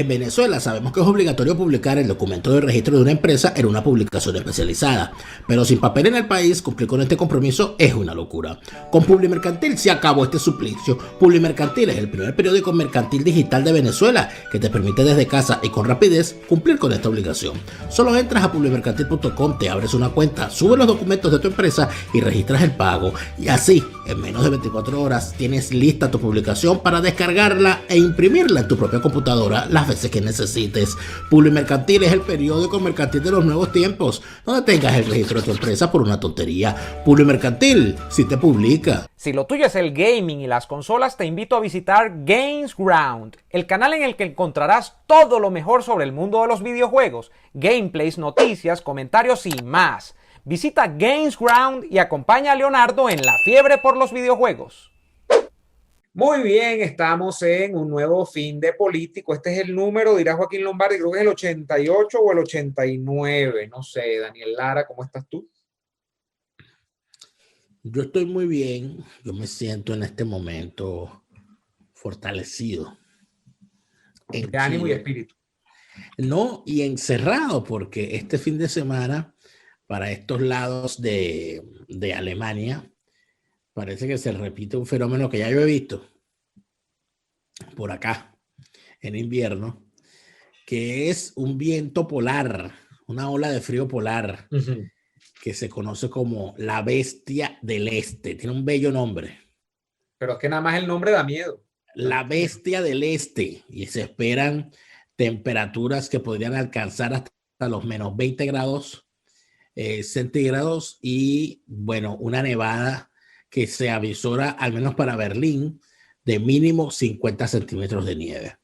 En Venezuela sabemos que es obligatorio publicar el documento de registro de una empresa en una publicación especializada, pero sin papel en el país, cumplir con este compromiso es una locura. Con Publimercantil se acabó este suplicio. Publimercantil es el primer periódico mercantil digital de Venezuela que te permite desde casa y con rapidez cumplir con esta obligación. Solo entras a publimercantil.com, te abres una cuenta, subes los documentos de tu empresa y registras el pago. Y así, en menos de 24 horas, tienes lista tu publicación para descargarla e imprimirla en tu propia computadora las veces que necesites. Publimercantil es el periódico mercantil de los nuevos tiempos, donde tengas el registro de tu empresa por una tontería. Publimercantil, si te publica. Si lo tuyo es el gaming y las consolas, te invito a visitar Games Ground, el canal en el que encontrarás todo lo mejor sobre el mundo de los videojuegos, gameplays, noticias, comentarios y más. Visita Games Ground y acompaña a Leonardo en la fiebre por los videojuegos. Muy bien, estamos en un nuevo fin de político. Este es el número, dirá Joaquín Lombardi, creo que es el 88 o el 89. No sé, Daniel Lara, ¿cómo estás tú? Yo estoy muy bien, yo me siento en este momento fortalecido. De ánimo y espíritu. No, y encerrado, porque este fin de semana, para estos lados de Alemania, parece que se repite un fenómeno que ya yo he visto por acá en invierno, que es un viento polar, una ola de frío polar, que se conoce como la bestia del este. Tiene un bello nombre. Pero es que nada más el nombre da miedo. La bestia del este. Y se esperan temperaturas que podrían alcanzar hasta los menos 20 grados centígrados y, bueno, una nevada que se avisora, al menos para Berlín, de mínimo 50 centímetros de nieve.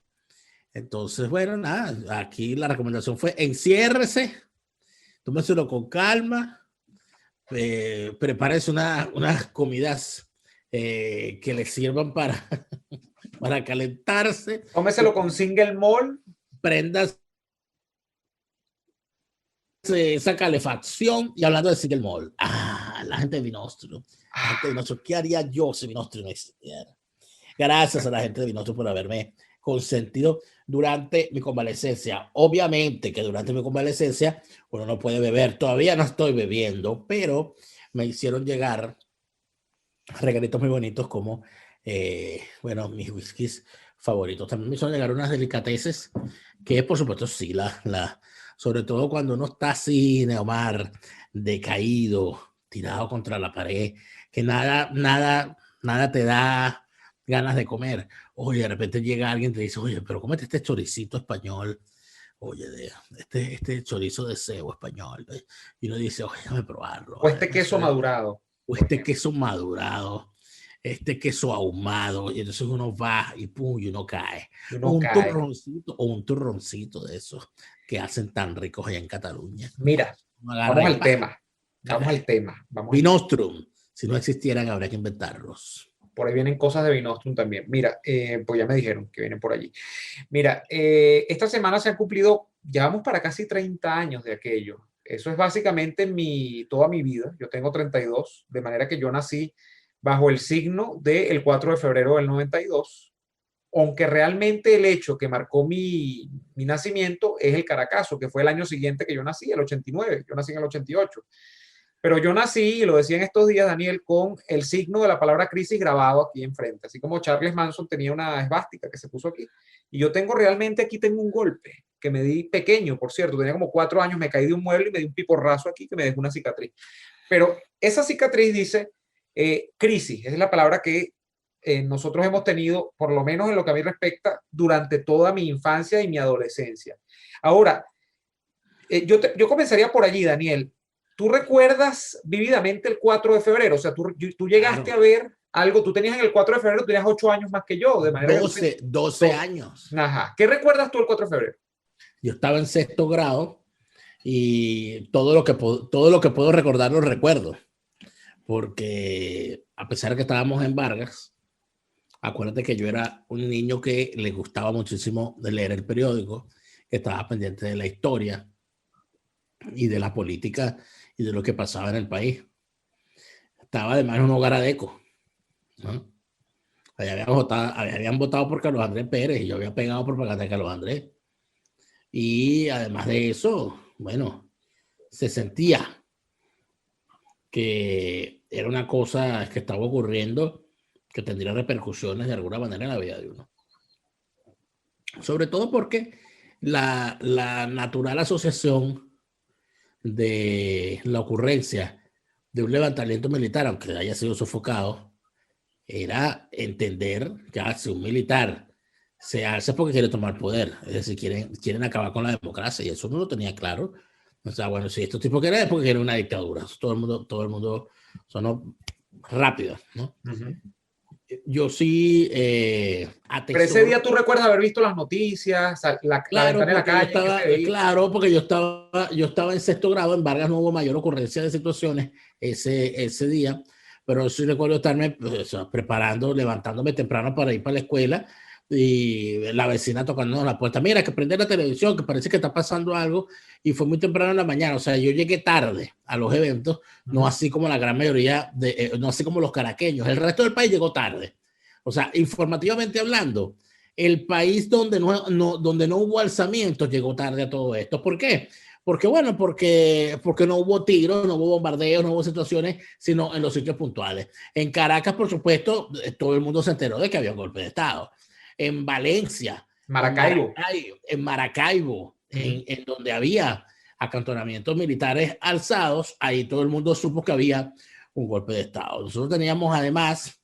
Entonces, bueno, nada, aquí la recomendación fue enciérrese, tómeselo con calma, prepárese unas comidas que le sirvan para calentarse. Tómeselo con single malt. Prendas esa calefacción. Y hablando de single malt, la gente de Vinostro, ¿qué haría yo si Vinostro no existiera? Gracias a la gente de Vinostro por haberme consentido durante mi convalecencia. Obviamente que durante mi convalecencia uno no puede beber, todavía no estoy bebiendo, pero me hicieron llegar regalitos muy bonitos como, bueno, mis whiskies favoritos. También me hicieron llegar unas delicateces que, por supuesto, sí, sobre todo cuando uno está así, Neomar, decaído, tirado contra la pared, que nada te da ganas de comer. Oye, de repente llega alguien y te dice, oye, pero cómete este choricito español, oye, este chorizo de cebo español. Y uno dice, oye, déjame probarlo. O este queso madurado. O este queso madurado, este queso ahumado. Y entonces uno va y pum, y uno cae. O un turroncito de esos que hacen tan ricos allá en Cataluña. Mira, vamos al tema. Vinostrum. Si no existieran, habría que inventarlos. Por ahí vienen cosas de Vinostrum también. Mira, pues ya me dijeron que vienen por allí. Mira, esta semana se han cumplido, ya vamos para casi 30 años de aquello. Eso es básicamente toda mi vida. Yo tengo 32, de manera que yo nací bajo el signo del 4 de febrero del 92, aunque realmente el hecho que marcó mi nacimiento es el Caracazo, que fue el año siguiente que yo nací, el 89. Yo nací en el 88. Pero yo nací, y lo decía en estos días, Daniel, con el signo de la palabra crisis grabado aquí enfrente. Así como Charles Manson tenía una esvástica que se puso aquí. Y yo tengo un golpe que me di pequeño, por cierto. Tenía como 4 años, me caí de un mueble y me di un piporrazo aquí que me dejó una cicatriz. Pero esa cicatriz dice crisis. Esa es la palabra que nosotros hemos tenido, por lo menos en lo que a mí respecta, durante toda mi infancia y mi adolescencia. Ahora, yo comenzaría por allí, Daniel. ¿Tú recuerdas vívidamente el 4 de febrero? O sea, tú llegaste a ver algo, tú tenías en el 4 de febrero, tú tenías 8 años más que yo, de manera 12 años. Ajá. ¿Qué recuerdas tú el 4 de febrero? Yo estaba en 6º grado y todo lo que puedo recordar lo recuerdo. Porque a pesar de que estábamos en Vargas, acuérdate que yo era un niño que le gustaba muchísimo de leer el periódico, que estaba pendiente de la historia y de la política y de lo que pasaba en el país. Estaba además en un hogar adeco, ¿no? Habían votado por Carlos Andrés Pérez y yo había pegado propaganda de Carlos Andrés. Y además de eso, bueno, se sentía que era una cosa que estaba ocurriendo que tendría repercusiones de alguna manera en la vida de uno. Sobre todo porque la natural asociación de la ocurrencia de un levantamiento militar, aunque haya sido sofocado, era entender que si un militar se alza porque quiere tomar poder, es decir, quieren acabar con la democracia, y eso no lo tenía claro. O sea, bueno, si estos tipos quieren es porque quieren una dictadura. Todo el mundo sonó rápido, ¿no? Yo sí Pero ese día tú recuerdas haber visto las noticias, la claro, ventana en la calle. claro, porque yo estaba en sexto grado. En Vargas no hubo mayor ocurrencia de situaciones ese día, pero sí recuerdo estarme pues, preparando, levantándome temprano para ir para la escuela, y la vecina tocando la puerta, mira, que prende la televisión, que parece que está pasando algo, y fue muy temprano en la mañana. O sea, yo llegué tarde a los eventos, no así como la gran mayoría, no así como los caraqueños, el resto del país llegó tarde. O sea, informativamente hablando, el país donde no hubo alzamientos llegó tarde a todo esto. ¿Por qué? Porque no hubo tiros, no hubo bombardeos, no hubo situaciones, sino en los sitios puntuales. En Caracas, por supuesto, todo el mundo se enteró de que había un golpe de Estado. En Valencia, en Maracaibo, en donde había acantonamientos militares alzados, ahí todo el mundo supo que había un golpe de Estado. Nosotros teníamos además,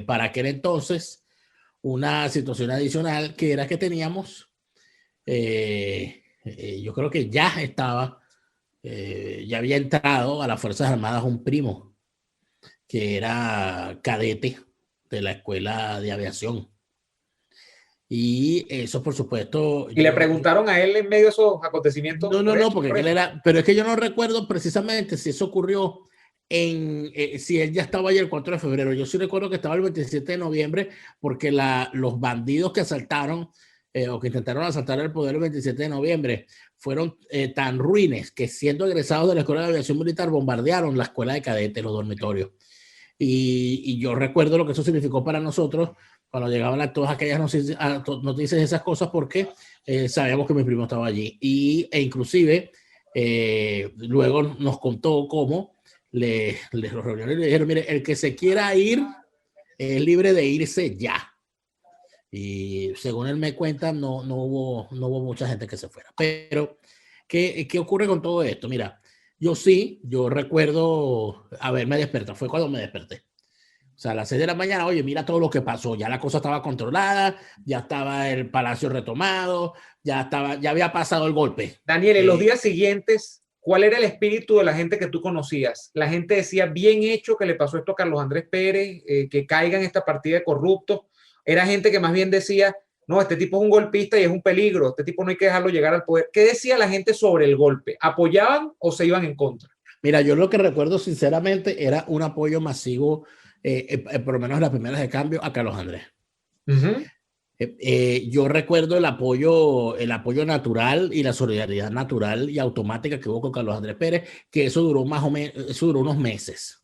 para aquel entonces, una situación adicional, que era que teníamos, yo creo que ya había entrado a las Fuerzas Armadas un primo que era cadete de la Escuela de Aviación. Y eso, por supuesto... ¿Y le preguntaron a él en medio de esos acontecimientos? No, porque él era... Pero es que yo no recuerdo precisamente si eso ocurrió si él ya estaba ahí el 4 de febrero. Yo sí recuerdo que estaba el 27 de noviembre, porque los bandidos que asaltaron o que intentaron asaltar el poder el 27 de noviembre fueron tan ruines que, siendo egresados de la Escuela de Aviación Militar, bombardearon la escuela de cadetes, los dormitorios. Y yo recuerdo lo que eso significó para nosotros cuando llegaban todas aquellas noticias y esas cosas, porque sabíamos que mi primo estaba allí. E inclusive luego nos contó cómo los reunieron y le dijeron, mire, el que se quiera ir es libre de irse ya. Y según él me cuenta, no hubo mucha gente que se fuera. Pero, ¿qué ocurre con todo esto? Mira, yo recuerdo haberme despertado, fue cuando me desperté. O sea, a las 6 de la mañana, oye, mira todo lo que pasó, ya la cosa estaba controlada, ya estaba el palacio retomado, ya había pasado el golpe. Daniel, en los días siguientes, ¿cuál era el espíritu de la gente que tú conocías? La gente decía, bien hecho que le pasó esto a Carlos Andrés Pérez, que caiga en esta partida de corruptos. Era gente que más bien decía, no, este tipo es un golpista y es un peligro, este tipo no hay que dejarlo llegar al poder. ¿Qué decía la gente sobre el golpe? ¿Apoyaban o se iban en contra? Mira, yo lo que recuerdo sinceramente era un apoyo masivo, por lo menos en las primeras de cambio, a Carlos Andrés. Yo recuerdo el apoyo natural y la solidaridad natural y automática que hubo con Carlos Andrés Pérez, que eso duró unos meses.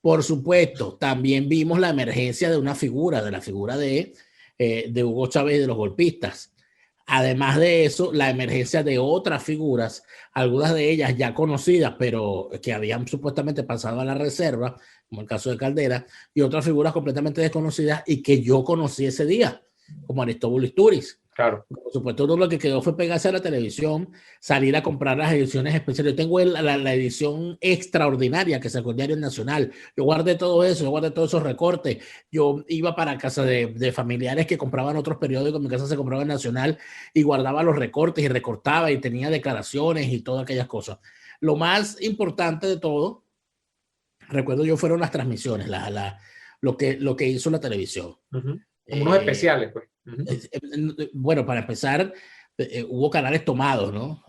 Por supuesto, también vimos la emergencia de la figura de Hugo Chávez y de los golpistas. Además de eso, la emergencia de otras figuras, algunas de ellas ya conocidas, pero que habían supuestamente pasado a la reserva, como el caso de Caldera, y otras figuras completamente desconocidas y que yo conocí ese día, como Aristóbulo Istúriz. Claro. Por supuesto, todo lo que quedó fue pegarse a la televisión, salir a comprar las ediciones especiales. Yo tengo la edición extraordinaria que sacó el Diario Nacional. Yo guardé todo eso, yo guardé todos esos recortes. Yo iba para casa de familiares que compraban otros periódicos. En mi casa se compraba el Nacional y guardaba los recortes y recortaba y tenía declaraciones y todas aquellas cosas. Lo más importante de todo, recuerdo yo, fueron las transmisiones, lo que hizo la televisión. Como unos especiales, pues. Bueno, para empezar, hubo canales tomados, ¿no?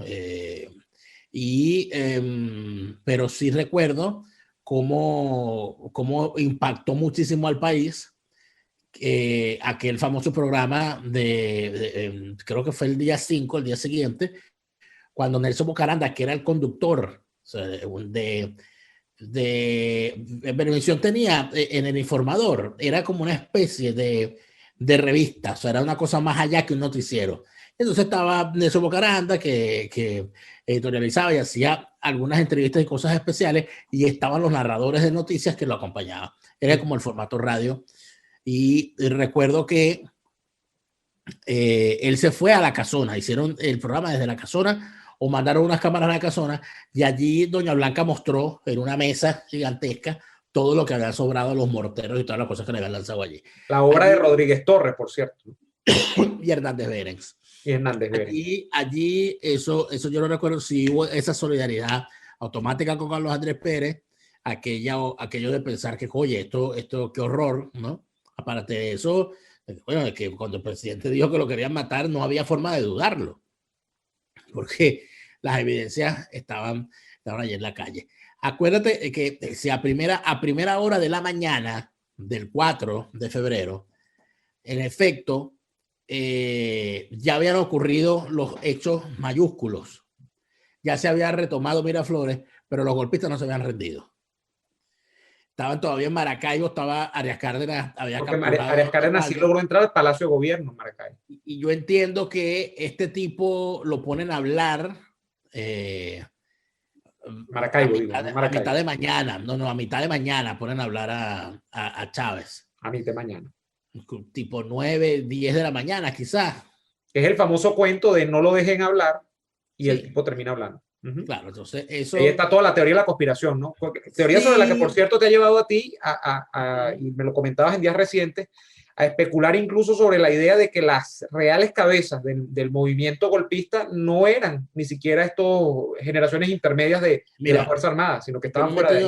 Pero sí recuerdo cómo impactó muchísimo al país aquel famoso programa creo que fue el día 5, el día siguiente, cuando Nelson Bocaranda, que era el conductor, o sea, Venevisión tenía en El Informador, era como una especie de revista, o sea, era una cosa más allá que un noticiero. Entonces estaba Nelson Bocaranda, que editorializaba y hacía algunas entrevistas y cosas especiales, y estaban los narradores de noticias que lo acompañaban. Era como el formato radio. Y recuerdo que él se fue a la casona, hicieron el programa desde la casona o mandaron unas cámaras a la casona, y allí doña Blanca mostró en una mesa gigantesca todo lo que habían sobrado los morteros y todas las cosas que le habían lanzado allí. La obra de Rodríguez Torres, por cierto. Y Hernández Behrens. Y Hernández Behrens. Allí eso yo lo recuerdo, sí hubo esa solidaridad automática con Carlos Andrés Pérez, aquello de pensar que, oye, esto qué horror, ¿no? Aparte de eso, bueno, es que cuando el presidente dijo que lo querían matar, no había forma de dudarlo, porque las evidencias estaban allí en la calle. Acuérdate que si a primera hora de la mañana del 4 de febrero, en efecto, ya habían ocurrido los hechos mayúsculos. Ya se había retomado Miraflores, pero los golpistas no se habían rendido. Estaban todavía en Maracaibo, estaba Arias Cárdenas. Arias Cárdenas sí logró entrar al Palacio de Gobierno en Maracaibo. Y yo entiendo que este tipo lo ponen a hablar Maracaibo, a mitad de mañana. No, a mitad de mañana ponen a hablar a Chávez. A mitad de mañana. Tipo 9, 10 de la mañana, quizás. Es el famoso cuento de no lo dejen hablar y el tipo termina hablando. Claro, entonces eso... Ahí está toda la teoría de la conspiración, ¿no? Teoría sobre la que, por cierto, te ha llevado a ti, y me lo comentabas en días recientes, a especular incluso sobre la idea de que las reales cabezas del movimiento golpista no eran ni siquiera estas generaciones intermedias de la Fuerza Armada, sino que estaban fuera de ahí.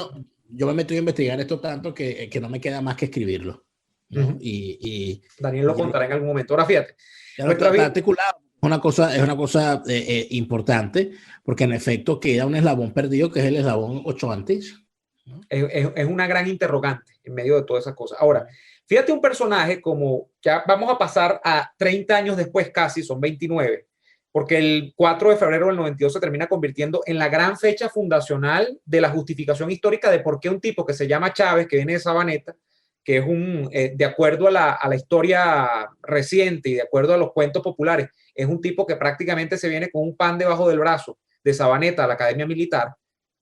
Yo me he metido a investigar esto tanto que no me queda más que escribirlo, ¿no? Y Daniel lo contará en algún momento. Ahora fíjate. Está articulado. Es una cosa importante, porque en efecto queda un eslabón perdido, que es el eslabón 8 antes, ¿no? Es una gran interrogante en medio de todas esas cosas. Ahora, fíjate un personaje como, ya vamos a pasar a 30 años después casi, son 29, porque el 4 de febrero del 92 se termina convirtiendo en la gran fecha fundacional de la justificación histórica de por qué un tipo que se llama Chávez, que viene de Sabaneta, que es de acuerdo a la historia reciente y de acuerdo a los cuentos populares, es un tipo que prácticamente se viene con un pan debajo del brazo de Sabaneta a la Academia Militar,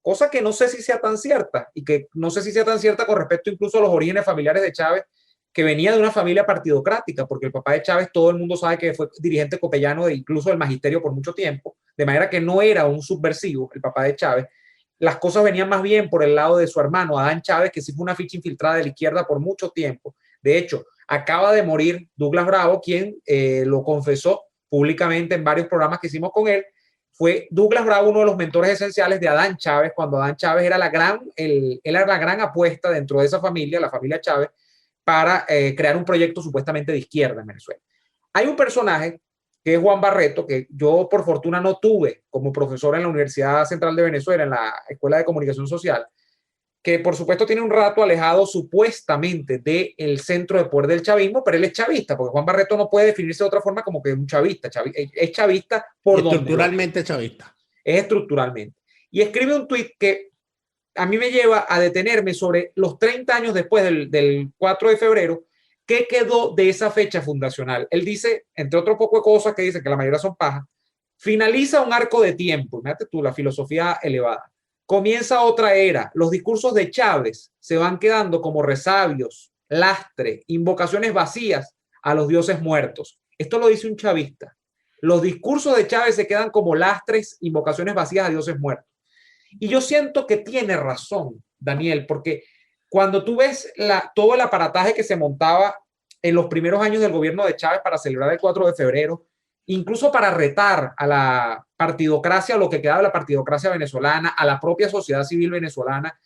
cosa que no sé si sea tan cierta, y que no sé si sea tan cierta con respecto incluso a los orígenes familiares de Chávez, que venía de una familia partidocrática, porque el papá de Chávez todo el mundo sabe que fue dirigente copellano de incluso del magisterio por mucho tiempo, de manera que no era un subversivo el papá de Chávez. Las cosas venían más bien por el lado de su hermano, Adán Chávez, que sí fue una ficha infiltrada de la izquierda por mucho tiempo. De hecho, acaba de morir Douglas Bravo, quien lo confesó públicamente en varios programas que hicimos con él. Fue Douglas Bravo uno de los mentores esenciales de Adán Chávez, cuando Adán Chávez era la gran apuesta dentro de esa familia, la familia Chávez, para crear un proyecto supuestamente de izquierda en Venezuela. Hay un personaje que es Juan Barreto, que yo por fortuna no tuve como profesor en la Universidad Central de Venezuela, en la Escuela de Comunicación Social, que por supuesto tiene un rato alejado supuestamente del centro de poder del chavismo, pero él es chavista, porque Juan Barreto no puede definirse de otra forma como que un chavista, es chavista por estructuralmente chavista. Es estructuralmente. Y escribe un tuit que a mí me lleva a detenerme sobre los 30 años después del 4 de febrero, ¿qué quedó de esa fecha fundacional? Él dice, entre otro poco de cosas que dice que la mayoría son paja, finaliza un arco de tiempo, imagínate tú, la filosofía elevada. Comienza otra era. Los discursos de Chávez se van quedando como resabios, lastre, invocaciones vacías a los dioses muertos. Esto lo dice un chavista. Los discursos de Chávez se quedan como lastres, invocaciones vacías a dioses muertos. Y yo siento que tiene razón, Daniel, porque cuando tú ves todo el aparataje que se montaba en los primeros años del gobierno de Chávez para celebrar el 4 de febrero, incluso para retar a la partidocracia, lo que quedaba de la partidocracia venezolana, a la propia sociedad civil venezolana,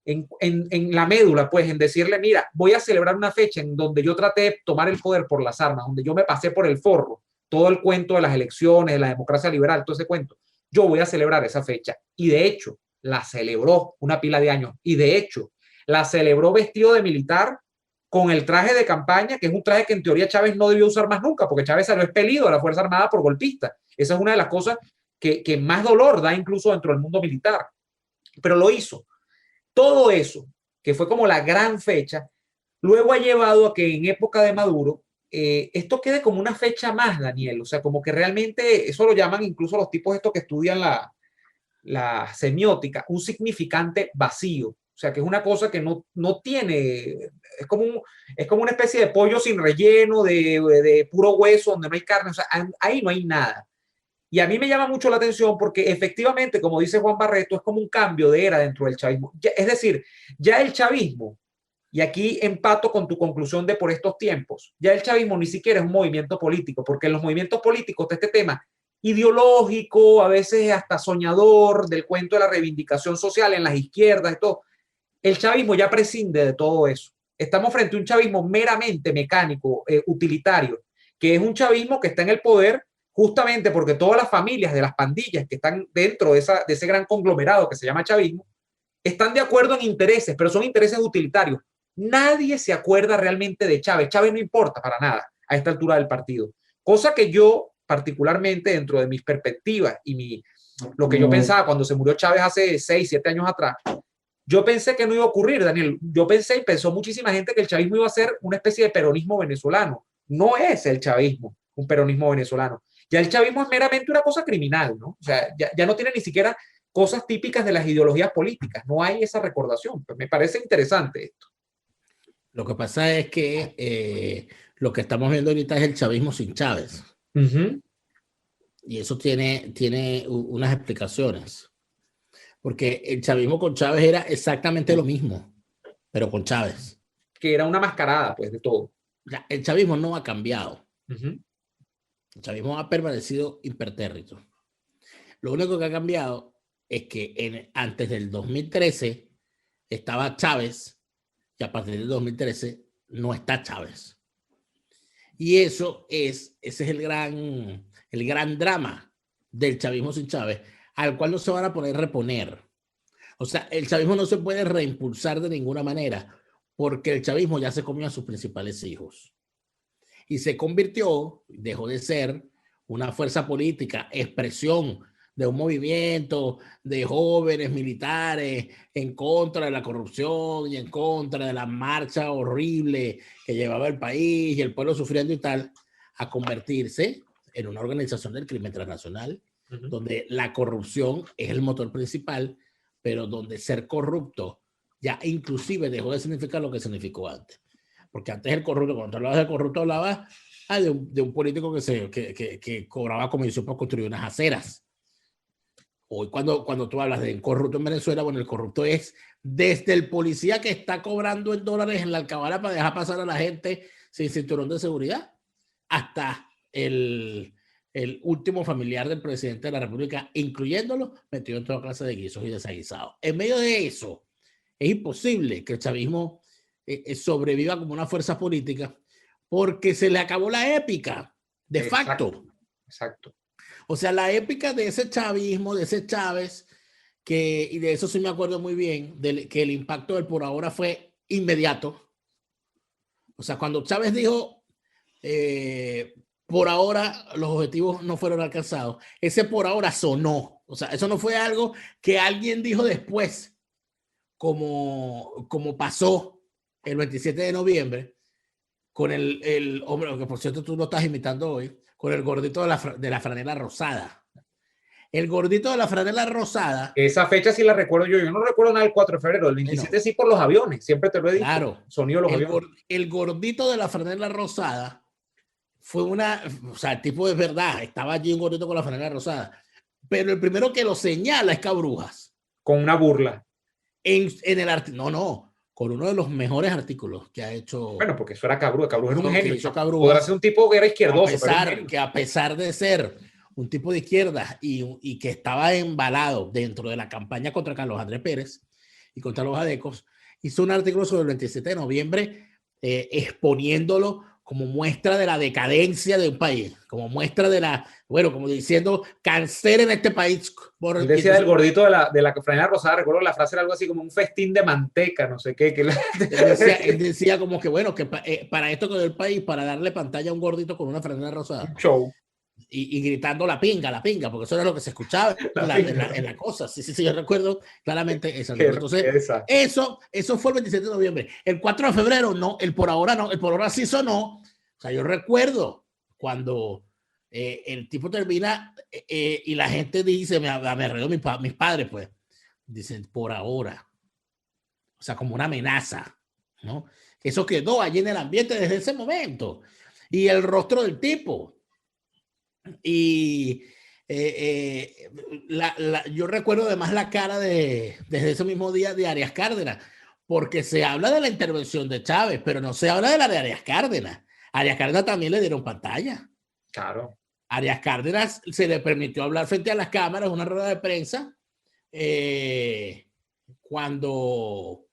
en la médula, pues, en decirle, mira, voy a celebrar una fecha en donde yo traté de tomar el poder por las armas, donde yo me pasé por el forro, todo el cuento de las elecciones, de la democracia liberal, todo ese cuento. Yo voy a celebrar esa fecha. Y de hecho, la celebró una pila de años. Y de hecho, la celebró vestido de militar con el traje de campaña, que es un traje que en teoría Chávez no debió usar más nunca, porque Chávez salió expelido a la Fuerza Armada por golpista. Esa es una de las cosas que más dolor da incluso dentro del mundo militar. Pero lo hizo. Todo eso, que fue como la gran fecha, luego ha llevado a que en época de Maduro esto quede como una fecha más, Daniel. O sea, como que realmente, eso lo llaman incluso los tipos estos que estudian la semiótica, un significante vacío. O sea, que es una cosa que no tiene, es como una especie de pollo sin relleno, de puro hueso, donde no hay carne. O sea, ahí no hay nada. Y a mí me llama mucho la atención porque efectivamente, como dice Juan Barreto, es como un cambio de era dentro del chavismo. Es decir, ya el chavismo, y aquí empato con tu conclusión de por estos tiempos, ya el chavismo ni siquiera es un movimiento político, porque en los movimientos políticos de este tema ideológico, a veces hasta soñador, del cuento de la reivindicación social en las izquierdas y todo, el chavismo ya prescinde de todo eso. Estamos frente a un chavismo meramente mecánico, utilitario, que es un chavismo que está en el poder justamente porque todas las familias de las pandillas que están dentro de ese gran conglomerado que se llama chavismo, están de acuerdo en intereses, pero son intereses utilitarios. Nadie se acuerda realmente de Chávez. Chávez no importa para nada a esta altura del partido. Cosa que yo, particularmente dentro de mis perspectivas y lo que yo pensaba cuando se murió Chávez hace 6, 7 años atrás, yo pensé que no iba a ocurrir, Daniel. Yo pensé y pensó muchísima gente que el chavismo iba a ser una especie de peronismo venezolano. No es el chavismo un peronismo venezolano. Ya el chavismo es meramente una cosa criminal, ¿no? O sea, ya no tiene ni siquiera cosas típicas de las ideologías políticas. No hay esa recordación. Pues me parece interesante esto. Lo que pasa es que lo que estamos viendo ahorita es el chavismo sin Chávez. Y eso tiene unas explicaciones. Porque el chavismo con Chávez era exactamente lo mismo, pero con Chávez. Que era una mascarada, pues, de todo. El chavismo no ha cambiado. El chavismo ha permanecido impertérrito. Lo único que ha cambiado es que antes del 2013 estaba Chávez y a partir del 2013 no está Chávez. Y ese es el gran drama del chavismo sin Chávez, al cual no se van a poder reponer. O sea, el chavismo no se puede reimpulsar de ninguna manera porque el chavismo ya se comió a sus principales hijos. Y se convirtió, dejó de ser una fuerza política, expresión de un movimiento de jóvenes militares en contra de la corrupción y en contra de la marcha horrible que llevaba el país y el pueblo sufriendo y tal, a convertirse en una organización del crimen transnacional, donde la corrupción es el motor principal, pero donde ser corrupto ya inclusive dejó de significar lo que significó antes. Porque antes el corrupto, cuando hablabas del corrupto, hablabas de un político que cobraba comisión por construir unas aceras. Hoy cuando tú hablas de corrupto en Venezuela, bueno, el corrupto es desde el policía que está cobrando en dólares en la alcabala para dejar pasar a la gente sin cinturón de seguridad, hasta el último familiar del presidente de la República, incluyéndolo, metido en toda clase de guisos y desaguisados. En medio de eso, es imposible que el chavismo sobreviva como una fuerza política porque se le acabó la épica, de facto. Exacto. O sea, la épica de ese chavismo, de ese Chávez, y de eso sí me acuerdo muy bien, que el impacto del por ahora fue inmediato. O sea, cuando Chávez dijo, por ahora los objetivos no fueron alcanzados, ese por ahora sonó. O sea, eso no fue algo que alguien dijo después, como pasó el 27 de noviembre, con el hombre, que por cierto tú lo estás imitando hoy, con el gordito de la franela rosada. El gordito de la franela rosada. Esa fecha sí la recuerdo yo. Yo no recuerdo nada del 4 de febrero. El 27 sí por los aviones. Siempre te lo he dicho. Claro. Sonido de los aviones. El gordito de la franela rosada fue o sea, el tipo de verdad. Estaba allí un gordito con la franela rosada. Pero el primero que lo señala es Cabrujas. Con una burla. En el artículo. No. Con uno de los mejores artículos que ha hecho. Bueno, porque eso era Cabrujas. Cabrujas era un genio. Podrá ser un tipo que era izquierdoso. A pesar de ser un tipo de izquierda y que estaba embalado dentro de la campaña contra Carlos Andrés Pérez y contra los adecos, hizo un artículo sobre el 27 de noviembre exponiéndolo como muestra de la decadencia de un país, como muestra de como diciendo, cáncer en este país. Él decía del gordito de la franela rosada, recuerdo la frase era algo así como un festín de manteca, no sé qué. Él decía como que bueno, que para esto quedó el país, para darle pantalla a un gordito con una franela rosada. Un show. Y gritando la pinga, porque eso era lo que se escuchaba en la cosa. Sí, yo recuerdo claramente eso. Entonces, eso fue el 27 de noviembre. El 4 de febrero no, el por ahora no, el por ahora sí sonó O sea, yo recuerdo cuando el tipo termina y la gente dice, me arregló mis padres, pues, dicen, por ahora. O sea, como una amenaza, ¿no? Eso quedó allí en el ambiente desde ese momento. Y el rostro del tipo. Y yo recuerdo además la cara desde ese mismo día de Arias Cárdenas, porque se habla de la intervención de Chávez, pero no se habla de la de Arias Cárdenas. Arias Cárdenas también le dieron pantalla. Claro. Arias Cárdenas se le permitió hablar frente a las cámaras, una rueda de prensa, cuando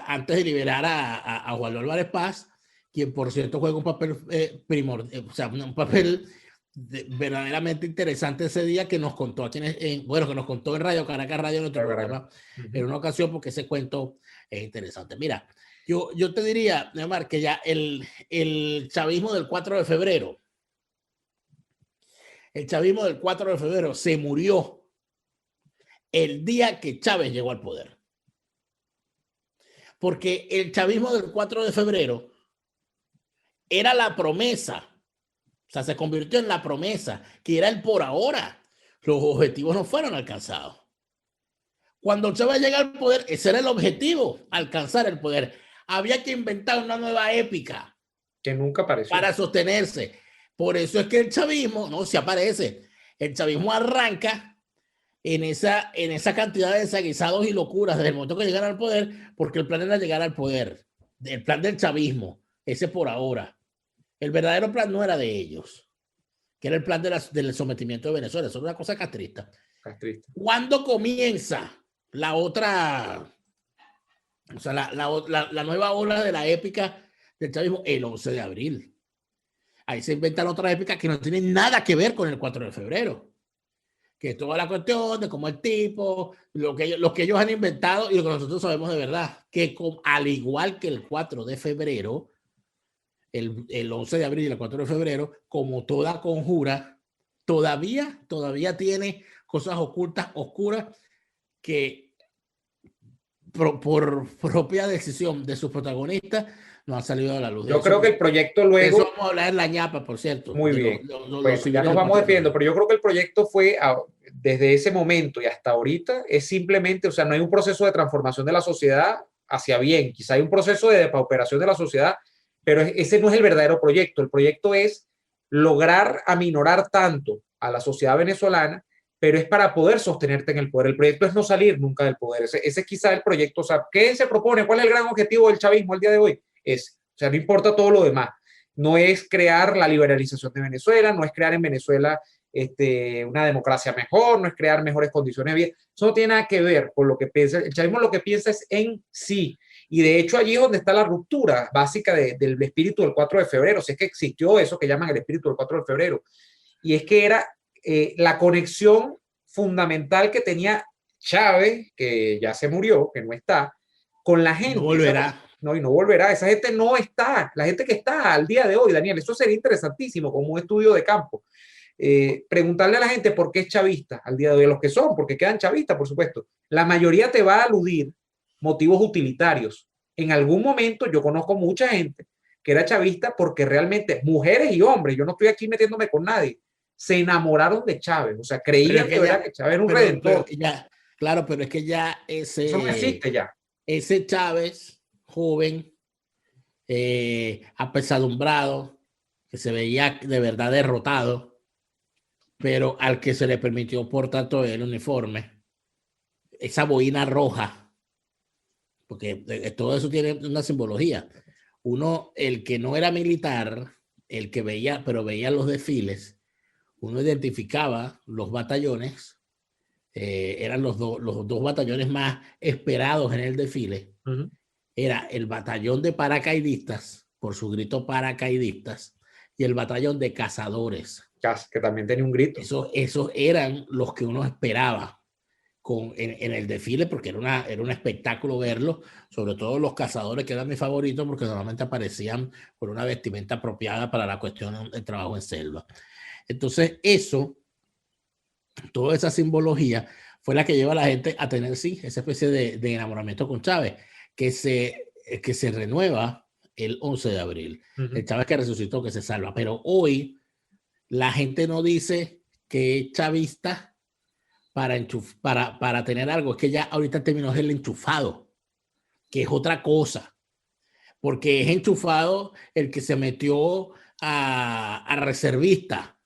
antes de liberar a Juan Álvarez Paz, quien por cierto juega un papel primordial, o sea, un papel verdaderamente interesante ese día, que nos contó aquí bueno, que nos contó en Radio Caracas Radio, en nuestro programa, en una ocasión, porque ese cuento es interesante. Mira, yo te diría, Neymar, que ya el chavismo del 4 de febrero, el chavismo del 4 de febrero se murió el día que Chávez llegó al poder. Porque el chavismo del 4 de febrero era la promesa, o sea, se convirtió en la promesa, que era el por ahora. Los objetivos no fueron alcanzados. Cuando Chávez llega al poder, ese era el objetivo, alcanzar el poder. Había que inventar una nueva épica. Que nunca apareció. Para sostenerse. Por eso es que el chavismo, no, se aparece. El chavismo arranca en esa cantidad de desaguisados y locuras desde el momento que llegan al poder, porque el plan era llegar al poder. El plan del chavismo, ese por ahora. El verdadero plan no era de ellos, que era el plan del sometimiento de Venezuela. Eso era una cosa castrista. ¿Cuándo comienza la otra, o sea, la nueva ola de la épica del chavismo? El 11 de abril. Ahí se inventan otras épicas que no tienen nada que ver con el 4 de febrero. Que es toda la cuestión de cómo el tipo, lo que ellos han inventado y lo que nosotros sabemos de verdad, que al igual que el 4 de febrero, el 11 de abril y el 4 de febrero, como toda conjura, todavía tiene cosas oscuras que por propia decisión de sus protagonistas no han salido a la luz. Yo creo que el proyecto luego... Eso vamos a hablar en la ñapa, por cierto. Muy bien. Pues ya nos vamos despidiendo, pero yo creo que el proyecto fue, desde ese momento y hasta ahorita, es simplemente, o sea, no hay un proceso de transformación de la sociedad hacia bien. Quizá hay un proceso de depauperación de la sociedad, pero ese no es el verdadero proyecto. El proyecto es lograr aminorar tanto a la sociedad venezolana, pero es para poder sostenerte en el poder. El proyecto es no salir nunca del poder. Ese es quizá el proyecto. O sea, ¿qué se propone? ¿Cuál es el gran objetivo del chavismo el día de hoy? O sea, no importa todo lo demás. No es crear la liberalización de Venezuela, no es crear en Venezuela una democracia mejor, no es crear mejores condiciones de vida. Eso no tiene nada que ver con lo que piensa. El chavismo lo que piensa es en sí. Y de hecho allí es donde está la ruptura básica del espíritu del 4 de febrero, si es que existió eso que llaman el espíritu del 4 de febrero. Y es que era la conexión fundamental que tenía Chávez, que ya se murió, que no está, con la gente. No volverá. No, y no volverá. Esa gente no está. La gente que está al día de hoy, Daniel, eso sería interesantísimo como un estudio de campo. Preguntarle a la gente por qué es chavista al día de hoy, los que son, porque quedan chavistas, por supuesto. La mayoría te va a aludir motivos utilitarios. En algún momento yo conozco mucha gente que era chavista porque realmente, mujeres y hombres, yo no estoy aquí metiéndome con nadie, se enamoraron de Chávez, o sea, creían que Chávez era un redentor. Claro, pero es que ya eso no existe ya. Ese Chávez joven, apesadumbrado, que se veía de verdad derrotado, pero al que se le permitió, por tanto, el uniforme, esa boina roja, porque todo eso tiene una simbología. Uno, el que no era militar, el que veía, pero veía los desfiles, uno identificaba los batallones, eran los dos batallones más esperados en el desfile. Era el batallón de paracaidistas, por su grito paracaidistas, y el batallón de cazadores. Que también tenía un grito. Esos eran los que uno esperaba en el desfile, porque era un espectáculo verlo, sobre todo los cazadores, que eran mis favoritos, porque normalmente aparecían con una vestimenta apropiada para la cuestión del trabajo en selva. Entonces toda esa simbología fue la que lleva a la gente a tener, sí, esa especie de enamoramiento con Chávez, que se renueva el 11 de abril. Ujú. El Chávez que resucitó, que se salva. Pero hoy la gente no dice que es chavista para tener algo. Es que ya ahorita el término es el enchufado, que es otra cosa. Porque es enchufado el que se metió a reservista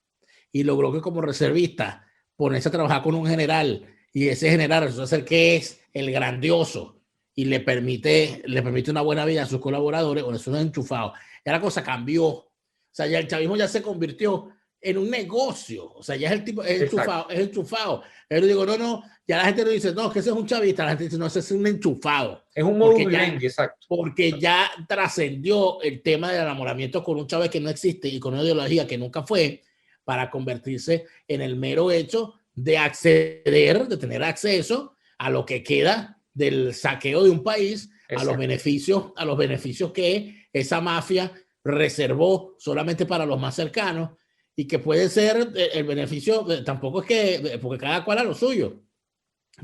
y logró que como reservista ponerse a trabajar con un general y ese general resulta ser que es el grandioso y le permite una buena vida a sus colaboradores, o eso es enchufado. Ya la cosa cambió. O sea, ya el chavismo ya se convirtió en un negocio. O sea, ya es el tipo, es enchufado, es enchufado. Yo digo, no, ya la gente no dice, no, que ese es un chavista. La gente dice, no, ese es un enchufado. Es un modus vivendi, exacto. Porque ya trascendió el tema del enamoramiento con un Chávez que no existe y con una ideología que nunca fue, para convertirse en el mero hecho de acceder, de tener acceso a lo que queda del saqueo de un país, a los beneficios que esa mafia reservó solamente para los más cercanos, y que puede ser el beneficio, tampoco es que, porque cada cual a lo suyo,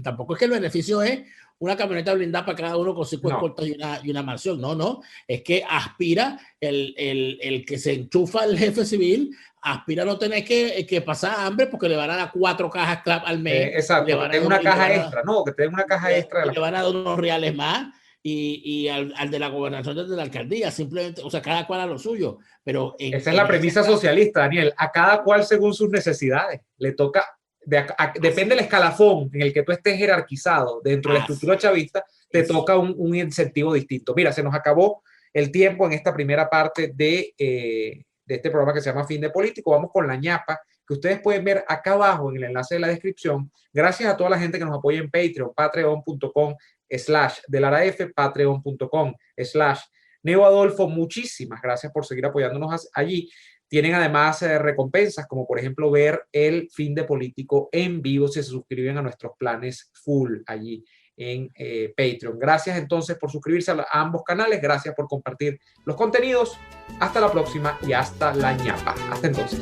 tampoco es que el beneficio es una camioneta blindada para cada uno con 5 escoltas y una mansión. No, es que aspira el que se enchufa al jefe civil, aspira a no tener que pasar hambre porque le van a dar 4 cajas CLAP al mes. Exacto, que tenga una caja extra, que tenga una caja extra. Le van a dar unos reales más y al de la gobernación, desde la alcaldía, simplemente, o sea, cada cual a lo suyo. Pero esa es la premisa socialista, Daniel, a cada cual según sus necesidades. Le toca... depende del escalafón en el que tú estés jerarquizado dentro de la estructura chavista, te toca un incentivo distinto. Mira, se nos acabó el tiempo en esta primera parte de este programa que se llama Fin de Político. Vamos con la ñapa, que ustedes pueden ver acá abajo en el enlace de la descripción. Gracias a toda la gente que nos apoya en Patreon, patreon.com/delaraf, patreon.com/Neo Adolfo. Muchísimas gracias por seguir apoyándonos allí. Tienen además recompensas, como por ejemplo ver el Fin de Político en vivo si se suscriben a nuestros planes full allí en Patreon. Gracias entonces por suscribirse a ambos canales, gracias por compartir los contenidos. Hasta la próxima y hasta la ñapa. Hasta entonces.